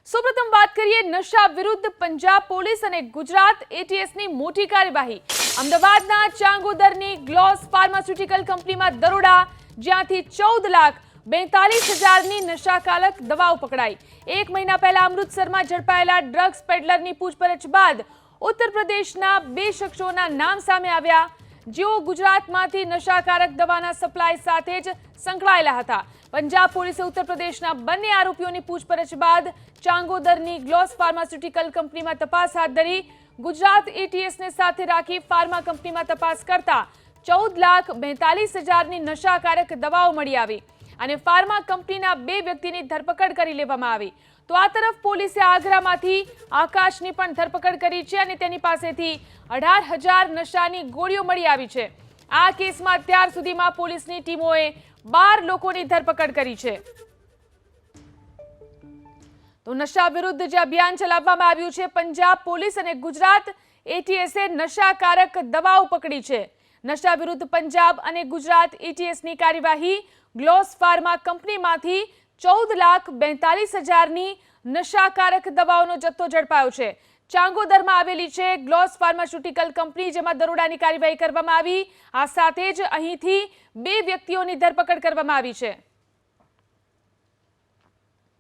સૌપ્રથમ વાત કરીએ નશા વિરુદ્ધ પંજાબ પોલીસ અને ગુજરાત એટીએસની મોટી કાર્યવાહી। અમદાવાદના ચાંગોદરની ગ્લોસ ફાર્માસ્યુટિકલ કંપનીમાં દરોડા, જ્યાંથી 14,42,000ની નશાકારક દવાઓ પકડાઈ। એક મહિના પહેલા અમૃતસરમાં ઝડપાયેલા ડ્રગ્સ પેડલરની પૂછપરછ બાદ ઉત્તર પ્રદેશના 2 શખ્સોના નામ સામે આવ્યા, જેઓ ગુજરાતમાંથી નશાકારક દવાના સપ્લાય સાથે જ સંકળાયેલા હતા। પંજાબ પોલીસે ઉત્તર પ્રદેશના બંને આરોપીઓની પૂછપરછ બાદ ચાંગોદરની ગ્લોસ ફાર્માસ્યુટિકલ કંપનીમાં તપાસ હાથ ધરી। ગુજરાત એટીએસને સાથે રાખી ફાર્મા કંપનીમાં તપાસ કરતા 14,42,000ની નશાકારક દવાઓ મળી આવી અને ફાર્મા કંપનીના 2 વ્યક્તિની ધરપકડ કરી લેવામાં આવી। તો આ તરફ પોલીસે આગ્રામાંથી આકાશની પણ ધરપકડ કરી છે અને તેની પાસેથી 18,000 નશાની ગોળીઓ મળી આવી છે। આ કેસમાં અત્યાર સુધીમાં પોલીસની ટીમોએ 12 લોકોની ધરપકડ કરી છે। તો નશા વિરુદ્ધ જે અભિયાન ચલાવવામાં આવ્યું છે, પંજાબ પોલીસ અને ગુજરાત એટીએસે નશાકારક દવાઓ પકડી છે। નશા વિરુદ્ધ પંજાબ અને ગુજરાત એટીએસની કાર્યવાહી ગ્લોસ ફાર્મા કંપનીમાંથી 14,42,000ની નશાકારક દવાઓનો જથ્થો ઝડપાયો છે। ચાંગોદરમાં આવેલી છે ગ્લોસ ફાર્માસ્યુટિકલ કંપની, જેમાં દરોડાની કાર્યવાહી કરવામાં આવી। આ સાથે જ અહીંથી 2 વ્યક્તિઓની ધરપકડ કરવામાં આવી છે।